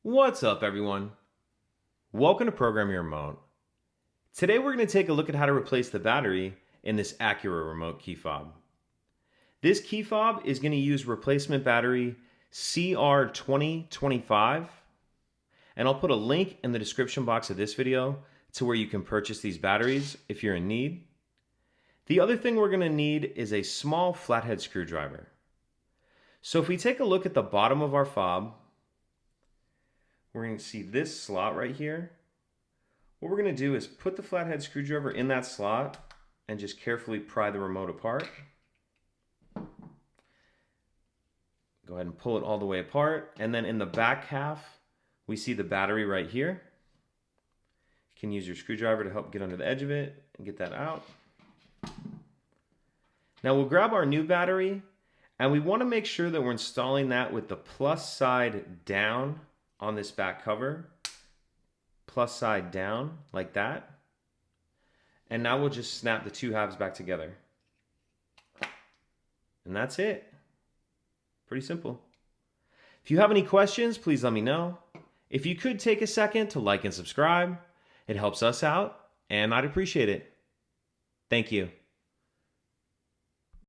What's up, everyone? Welcome to Program Your Remote. Today we're going to take a look at how to replace the battery in this Acura remote key fob. This key fob is going to use replacement battery CR2025, and I'll put a link in the description box of this video to where you can purchase these batteries if you're in need. The other thing we're going to need is a small flathead screwdriver. So if we take a look at the bottom of our fob, we're going to see this slot right here. What we're going to do is put the flathead screwdriver in that slot and just carefully pry the remote apart. Go ahead and pull it all the way apart. And then in the back half, we see the battery right here. You can use your screwdriver to help get under the edge of it and get that out. Now we'll grab our new battery, and we want to make sure that we're installing that with the plus side down on this back cover, plus side down like that. And now we'll just snap the two halves back together. And that's it. Pretty simple. If you have any questions, please let me know. If you could take a second to like and subscribe, it helps us out and I'd appreciate it. Thank you.